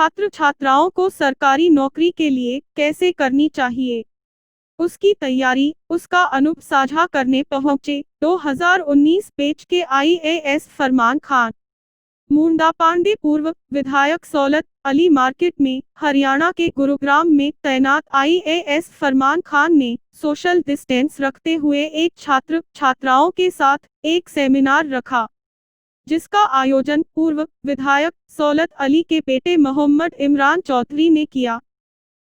छात्र छात्राओं को सरकारी नौकरी के लिए कैसे करनी चाहिए, उसकी तैयारी, उसका अनुभव साझा करने पहुंचे 2019 बैच के IAS फरमान खान। मुंडा पांडे पूर्व विधायक सौलत अली मार्केट में हरियाणा के गुरुग्राम में तैनात IAS फरमान खान ने सोशल डिस्टेंस रखते हुए एक छात्र छात्राओं के साथ एक सेमिनार रखा, जिसका आयोजन पूर्व विधायक सौलत अली के बेटे मोहम्मद इमरान चौधरी ने किया।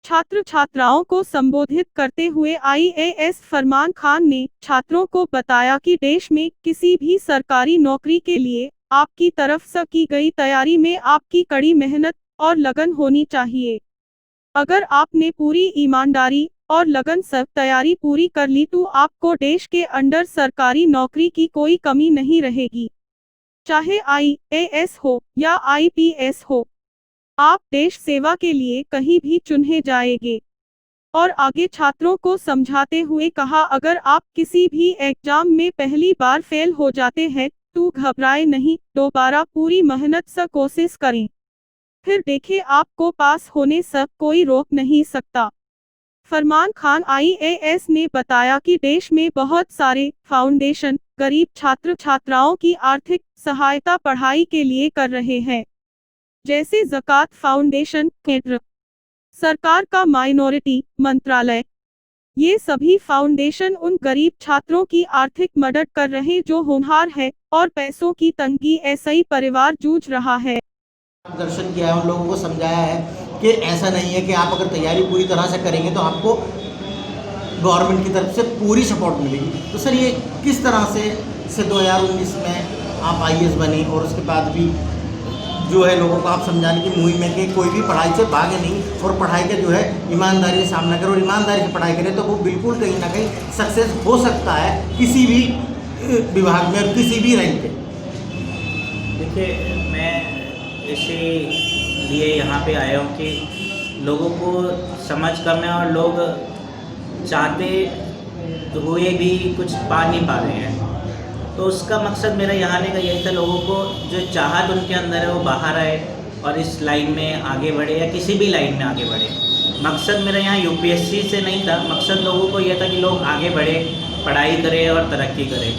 छात्र छात्राओं को संबोधित करते हुए IAS फरमान खान ने छात्रों को बताया कि देश में किसी भी सरकारी नौकरी के लिए आपकी तरफ से की गई तैयारी में आपकी कड़ी मेहनत और लगन होनी चाहिए। अगर आपने पूरी ईमानदारी और लगन से तैयारी पूरी कर ली तो आपको देश के अंदर सरकारी नौकरी की कोई कमी नहीं रहेगी। चाहे IAS हो या IPS हो, आप देश सेवा के लिए कहीं भी चुने जाएंगे। और आगे छात्रों को समझाते हुए कहा, अगर आप किसी भी एग्जाम में पहली बार फेल हो जाते हैं तो घबराए नहीं, दोबारा पूरी मेहनत से कोशिश करें, फिर देखें आपको पास होने से कोई रोक नहीं सकता। फरमान खान IAS ने बताया कि देश में बहुत सारे फाउंडेशन गरीब छात्र छात्राओं की आर्थिक सहायता पढ़ाई के लिए कर रहे हैं, जैसे ज़कात फाउंडेशन, केंद्र सरकार का माइनॉरिटी मंत्रालय। ये सभी फाउंडेशन उन गरीब छात्रों की आर्थिक मदद कर रहे जो होनहार है और पैसों की तंगी ऐसा ही परिवार जूझ रहा है। दर्शन किया है, उन लोगों को समझाया है कि ऐसा नहीं है कि आप अगर तैयारी पूरी तरह से करेंगे तो आपको गवर्नमेंट की तरफ से पूरी सपोर्ट मिलेगी। तो सर ये किस तरह से 2019 में आप IAS बने और उसके बाद भी जो है लोगों को आप समझाने की मुहिम है कि कोई भी पढ़ाई से भागे नहीं और पढ़ाई का जो है ईमानदारी से सामना करे और ईमानदारी से पढ़ाई करे तो वो बिल्कुल कहीं ना कहीं सक्सेस हो सकता है किसी भी विभाग में और किसी भी रैंक पे। देखिए, मैं इसीलिए यहाँ पे आया हूँ कि लोगों को समझ कम है और लोग चाहते हुए भी कुछ पा नहीं पा रहे हैं। तो उसका मकसद मेरा यहाँ आने का यही था, लोगों को जो चाहत उनके अंदर है वो बाहर आए और इस लाइन में आगे बढ़े या किसी भी लाइन में आगे बढ़े। मकसद मेरा यहाँ UPSC से नहीं था, मकसद लोगों को यह था कि लोग आगे बढ़े, पढ़ाई करें और तरक्की करें।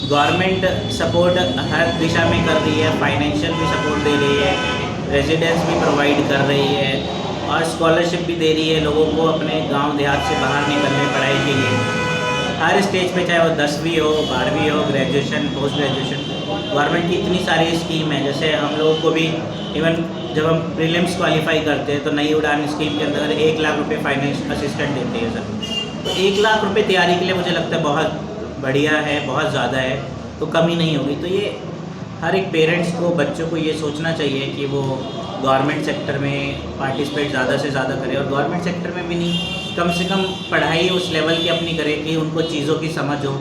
गवर्नमेंट सपोर्ट हर दिशा में कर रही है, फाइनेंशियल भी सपोर्ट दे रही है, रेजिडेंस भी प्रोवाइड कर रही है और स्कॉलरशिप भी दे रही है लोगों को अपने गांव देहात से बाहर निकलने पढ़ाई के लिए। हर स्टेज पे, चाहे वो 10वीं हो, 12वीं हो, ग्रेजुएशन, पोस्ट ग्रेजुएशन, गवर्नमेंट की इतनी सारी स्कीम है। जैसे हम लोगों को भी इवन जब हम प्रीलिम्स क्वालिफाई करते हैं तो नई उड़ान स्कीम के अंदर 1 लाख रुपये फाइनेंस असिस्टेंट देते हैं सर। तो 1 लाख रुपये तैयारी के लिए मुझे लगता है बहुत बढ़िया है, बहुत ज़्यादा है, तो कमी नहीं होगी। तो ये हर एक पेरेंट्स को, बच्चों को ये सोचना चाहिए कि वो गवर्नमेंट सेक्टर में पार्टिसिपेट ज़्यादा से ज़्यादा करें और गवर्नमेंट सेक्टर में भी नहीं, कम से कम पढ़ाई उस लेवल की अपनी करें कि उनको चीज़ों की समझ हो,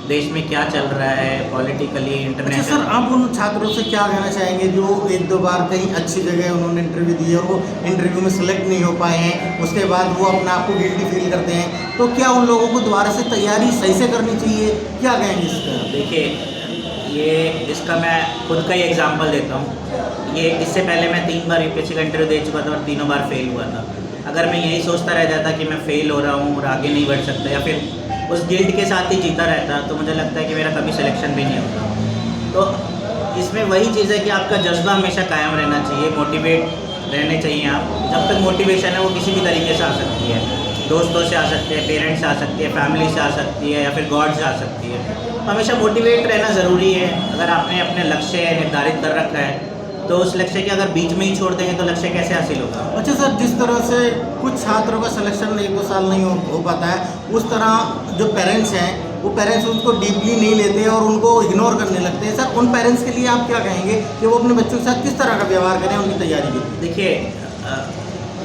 देश में क्या चल रहा है पॉलिटिकली, इंटरनेशनल। अच्छा सर, आप उन छात्रों से क्या कहना चाहेंगे जो 1-2 बार कहीं अच्छी जगह उन्होंने इंटरव्यू दी और वो इंटरव्यू में सेलेक्ट नहीं हो पाए हैं, उसके बाद वो अपने आप को गिल्टी फील करते हैं, तो क्या उन लोगों को दोबारा से तैयारी सही से करनी चाहिए, क्या कहेंगे इसका? देखिए, ये इसका मैं खुद का ही एग्जांपल देता हूँ। ये इससे पहले मैं 3 बार UPSC का इंटरव्यू दे चुका था और तीनों बार फेल हुआ था। अगर मैं यही सोचता रह जाता कि मैं फ़ेल हो रहा हूँ और आगे नहीं बढ़ सकता या फिर उस गिल्ट के साथ ही जीता रहता, तो मुझे लगता है कि मेरा कभी सिलेक्शन भी नहीं होता। तो इसमें वही चीज़ है कि आपका जज्बा हमेशा कायम रहना चाहिए, मोटिवेट रहने चाहिए आप। जब तक मोटिवेशन है वो किसी भी तरीके से आ सकती है, दोस्तों से आ सकती है, पेरेंट्स से आ सकती है, फैमिली से आ सकती है या फिर गॉड से आ सकती है। तो हमेशा मोटिवेट रहना ज़रूरी है। अगर आपने अपने लक्ष्य निर्धारित कर रखा है तो उस लक्ष्य के अगर बीच में ही छोड़ देंगे तो लक्ष्य कैसे हासिल होगा? अच्छा सर, जिस तरह से कुछ छात्रों का सिलेक्शन 1-2 साल नहीं हो पाता है, उस तरह जो पेरेंट्स हैं वो पेरेंट्स उनको डीपली नहीं लेते हैं और उनको इग्नोर करने लगते हैं। सर, उन पेरेंट्स के लिए आप क्या कहेंगे कि वो अपने बच्चों के साथ किस तरह का व्यवहार करें उनकी तैयारी के लिए? देखिए,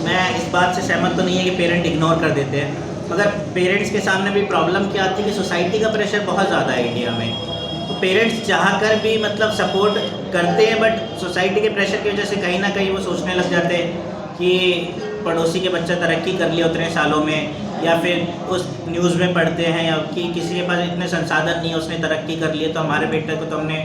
मैं इस बात से सहमत तो नहीं है कि पेरेंट इग्नोर कर देते हैं, मगर पेरेंट्स के सामने भी प्रॉब्लम क्या आती है कि सोसाइटी का प्रेशर बहुत ज़्यादा है इंडिया में। तो पेरेंट्स चाह कर भी मतलब सपोर्ट करते हैं, बट सोसाइटी के प्रेशर की वजह से कहीं ना कहीं वो सोचने लग जाते हैं कि पड़ोसी के बच्चा तरक्की कर लिया उतने सालों में, या फिर उस न्यूज़ में पढ़ते हैं या कि किसी के पास इतने संसाधन नहीं है, उसने तरक्की कर लिया तो हमारे बेटे को तो हमने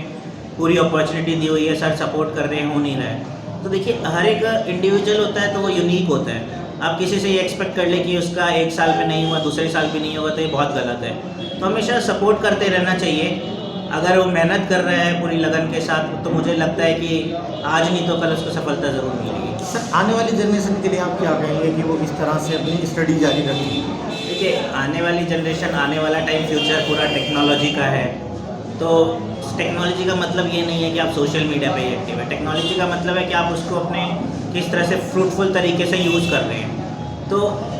पूरी अपॉर्चुनिटी दी हुई है, सर सपोर्ट कर रहे हैं, हो नहीं रहा है। तो देखिए हर एक इंडिविजुअल होता है तो वो यूनिक होता है। आप किसी से ये एक्सपेक्ट कर ले कि उसका 1 साल में नहीं हुआ, दूसरे साल भी नहीं होगा, तो ये बहुत गलत है। तो हमेशा सपोर्ट करते रहना चाहिए। अगर वो मेहनत कर रहा है पूरी लगन के साथ, तो मुझे लगता है कि आज नहीं तो कल उसको सफलता ज़रूर मिलेगी। सर आने वाली जनरेशन के लिए आप क्या कहेंगे कि वो इस तरह से अपनी स्टडी जारी रखें? देखिए आने वाली जनरेशन, आने वाला टाइम, फ्यूचर पूरा टेक्नोलॉजी का है। तो टेक्नोलॉजी का मतलब ये नहीं है कि आप सोशल मीडिया पे ही एक्टिव है। टेक्नोलॉजी का मतलब है कि आप उसको अपने किस तरह से फ्रूटफुल तरीके से यूज़ कर रहे हैं। तो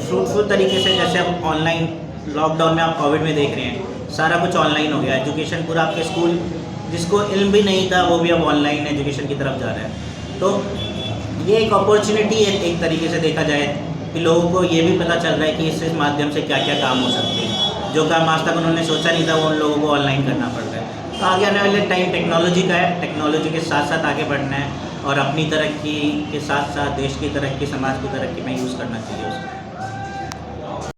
फ्रूटफुल तरीके से, जैसे आप ऑनलाइन लॉकडाउन में, आप कोविड में देख रहे हैं, सारा कुछ ऑनलाइन हो गया। एजुकेशन पूरा, आपके स्कूल जिसको इल्म भी नहीं था वो भी अब ऑनलाइन एजुकेशन की तरफ जा रहा है। तो ये एक अपॉर्चुनिटी है एक तरीके से देखा जाए कि लोगों को ये भी पता चल रहा है कि इस माध्यम से क्या क्या काम हो सकते हैं। जो काम आज तक उन्होंने सोचा नहीं था वो उन लोगों को ऑनलाइन करना पड़ रहा है। तो आगे आने वाले टाइम टेक्नोलॉजी का है, टेक्नोलॉजी के साथ साथ आगे बढ़ना है और अपनी तरक्की के साथ साथ देश की तरक्की, समाज की तरक्की में यूज़ करना चाहिए उसको।